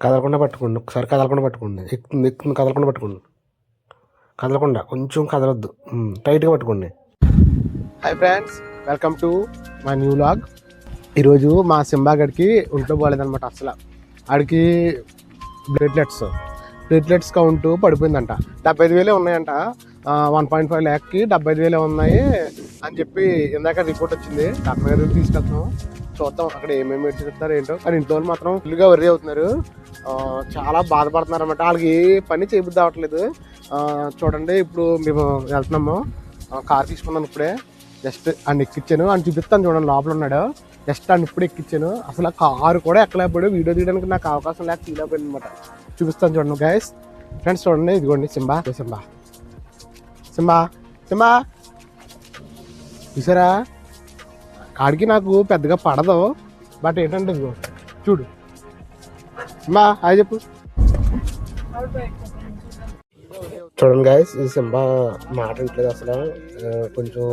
కదలకుండా పట్టుకోండి, ఒకసారి కదలకుండా పట్టుకోండి. ఎక్కుతుంది కదలకుండా పట్టుకోండి, కదలకుండా, కొంచెం కదలొద్దు, టైట్గా పట్టుకోండి. Hi friends, welcome to my new vlog. ఈరోజు మా సింబాగడికి ఒంట్లో పోలేదనమాట. అసలు ఆడికి ప్లేట్లెట్స్ కౌంట్ పడిపోయిందంట. 75,000 ఉన్నాయంట. 1.5 lakh 75,000 ఉన్నాయి అని చెప్పి ఇందాక రిపోర్ట్ వచ్చింది. డాక్టర్ గారు తీసుకెళ్తాం, చూద్దాం అక్కడ ఏమేమి మెడిసిన్ ఇస్తారు ఏంటో. కానీ ఇంట్లో మాత్రం ఫుల్గా వర్రీ అవుతున్నారు, చాలా బాధపడుతున్నారు అనమాట. వాళ్ళకి ఏ పని చేయబుద్ధి అవ్వట్లేదు. చూడండి, ఇప్పుడు మేము వెళ్తున్నాము, కార్ తీసుకున్నాను ఇప్పుడే. జస్ట్ ఆయన ఎక్కించాను, అని చూపిస్తాను చూడండి, లోపల ఉన్నాడు. జస్ట్ ఆయన ఇప్పుడు ఎక్కించాను. అసలు కారు కూడా ఎక్కలేకపోయాడు. వీడియో తీయడానికి నాకు అవకాశం లేక తీయలేకపోయింది అనమాట. చూపిస్తాను చూడండి గైస్. ఫ్రెండ్స్ చూడండి, ఇదిగోండి సింబా చూసారా. కాడికి నాకు పెద్దగా పడదు, బట్ ఏంటంటే ఇదిగో చూడు సింబా, హాయ్ చెప్పు. చూడండి గైస్, ఈ సింబా మాట వింటలేదు అసలు. కొంచెం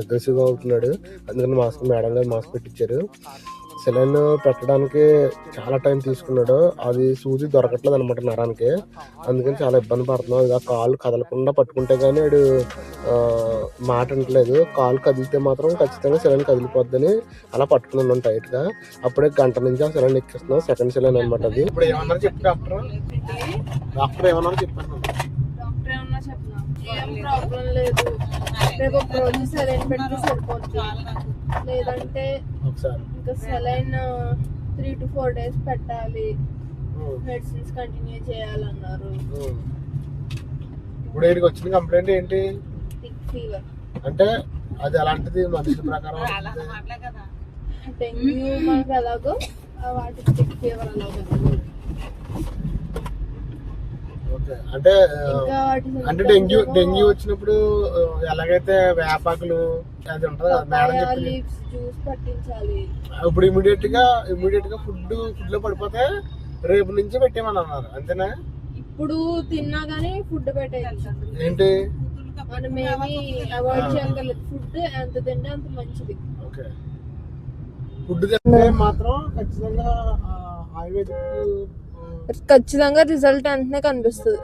అగ్రెసివ్గా అవుతున్నాడు. అందుకని మేడం గారు మాస్క్ పెట్టించారు. సెలైన్ పెట్టడానికి చాలా టైం తీసుకున్నాడు. అది సూది దొరకట్లేదు అనమాట నరానికి. అందుకని చాలా ఇబ్బంది పడుతున్నాడు. ఇక కాలు కదలకుండా పట్టుకుంటే కానీ వాడు మాట వింటలేదు. కాలు కదిలితే మాత్రం ఖచ్చితంగా సెలైన్ కదిలిపోద్దని అలా పట్టుకుని ఉన్నాం టైట్గా. అప్పుడే గంట నుంచి ఆ సెలైన్ ఎక్కిస్తున్నాం. సెకండ్ సెలైన్ అనమాట అది. ఇప్పుడు ఏమన్నా చెప్పు డాక్టర్ ఏమన్నా చెప్పాను. ఏం ప్రాబ్లం లేదు, రేపు ఒక రోజు సెలైన్ పెడితే సరిపోతుంది. లేదంటే ఇంకా సెలైన్ 3 to 4 days పెట్టాలి, మెడిసిన్స్ కంటిన్యూ చేయాలన్నారు. ఇప్పుడు వీడికి వచ్చిన కంప్లైంట్ ఏంటి? Tick fever. అంటే అది అలాంటిది మనుషుల ప్రకారం డెంగ్యూ మనకు ఎలాగో వాటికి టిక్ ఫీవర్ అలాగో. అంటే అంటే డెంగ్యూ వచ్చినప్పుడు ఎలాగైతే వేపాకులు అది ఉంటది మేడం జ్యూస్ పట్టించాలి. ఇప్పుడు ఇమీడియట్ గా ఫుడ్ లో పడిపోతే రేపు నుంచి పెట్టేమని అన్నారు, అంతేనా? ఇప్పుడు తిన్నా గానీ ఫుడ్ పెట్టేయాలి. ఏంటి మనం ఏమి అవాయిడ్ చేయగలేదు. ఫుడ్ ఎంత తింటే అంత మంచిది. ఓకే, ఫుడ్ తింటే మాత్రం ఖచ్చితంగా రిజల్ట్ వెంటనే కనిపిస్తుంది.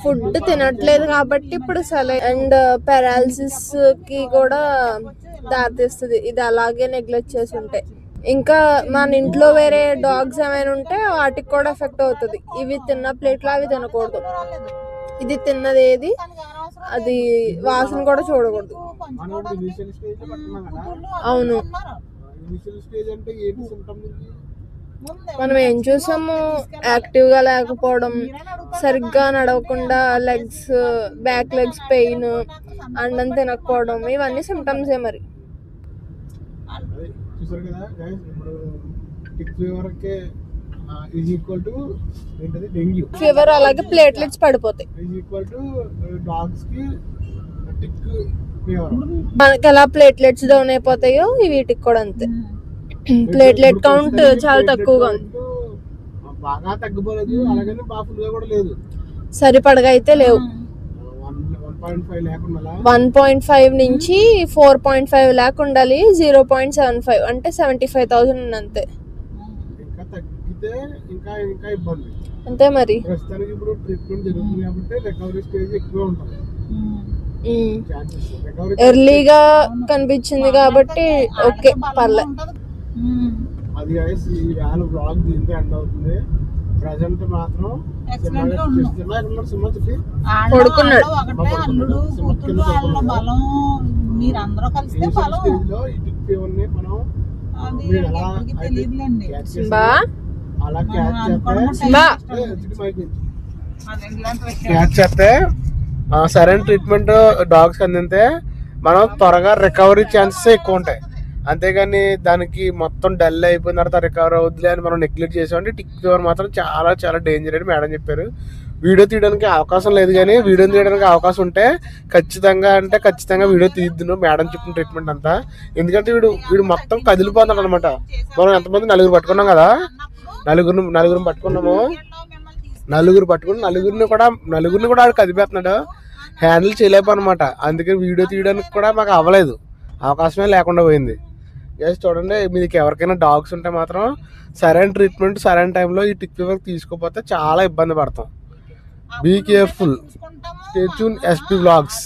ఫుడ్ తినట్లేదు కాబట్టి ఇప్పుడు సెలైన్ అండ్ పారాలిసిస్ కి కూడా దారితీస్తుంది. ఇది అలాగే నెగ్లెక్ట్ చేసి ఉంటే. ఇంకా మన ఇంట్లో వేరే డాగ్స్ ఏమైనా ఉంటే వాటికి కూడా ఎఫెక్ట్ అవుతుంది. ఇవి తిన్న ప్లేట్లో అవి తినకూడదు. ఇది తిన్నది ఏది అది వాసన కూడా చూడకూడదు. అవును, మనం ఏం చూసాము, యాక్టివ్ గా లేకపోవడం, సరిగ్గా నడవకుండా, బ్యాక్ లెగ్స్ పెయిన్, అన్నం తినకపోవడం, ఇవన్నీ సిమ్టమ్స్ ఏ. మరి ఫీవర్ అలాగే ప్లేట్లెట్స్ పడిపోతాయి. మనకి ఎలా ప్లేట్లెట్స్ డౌన్ అయిపోతాయో వీటికి కూడా అంతే. ప్లేట్లెట్ కౌంట్ చాలా తక్కువగా ఉంది, బాగా తగ్గిపోలేదు, అలాగని బాగా కూడా లేదు, సరిపడగా అయితే లేవు. 1.5 నుంచి 4.5 lakh ఉండాలి. 0.75 అంటే 75,000 అంతే. అంతే మరి. ఎర్లీగా కనిపించింది కాబట్టి ఓకే, పర్లే. అది ఈ వేళ బ్లాగ్ దీంతో ఎండ్ అవుతుంది. ప్రజెంట్ మాత్రం పడుకున్నాడు. అలా క్యాచ్ చేస్తే సరైన ట్రీట్మెంట్ డాగ్స్ అందితే మనం త్వరగా రికవరీ ఛాన్సెస్ ఎక్కువ ఉంటాయి. అంతేగాని దానికి మొత్తం డల్ అయిపోయిన తర్వాత రికవర్ అవుద్దిలే అని మనం నెగ్లెక్ట్ చేసామంటే టిక్ ఫీవర్ మాత్రం చాలా చాలా డేంజర్ అని మేడం చెప్పారు. వీడియో తీయడానికి అవకాశం లేదు, కానీ వీడియో తీయడానికి అవకాశం ఉంటే ఖచ్చితంగా వీడియో తీద్దును మేడం చెప్పిన ట్రీట్మెంట్ అంతా. ఎందుకంటే వీడు మొత్తం కదిలిపోతున్నాడు అనమాట. మనం ఎంతమంది నలుగురు పట్టుకున్నాం కదా, నలుగురు పట్టుకున్నాము. నలుగురిని కూడా ఆడు కదిపేస్తున్నాడు, హ్యాండిల్ చేయలేపు అనమాట. అందుకని వీడియో తీయడానికి కూడా మాకు అవ్వలేదు, అవకాశమే లేకుండా పోయింది. గైస్ చూడండి, మీకు ఎవరికైనా డాగ్స్ ఉంటే మాత్రం సరైన ట్రీట్మెంట్ సరైన టైంలో ఈ టిక్ ఫీవర్ తీసుకోకపోతే చాలా ఇబ్బంది పడతాం. Be careful. Stay tune SP vlogs.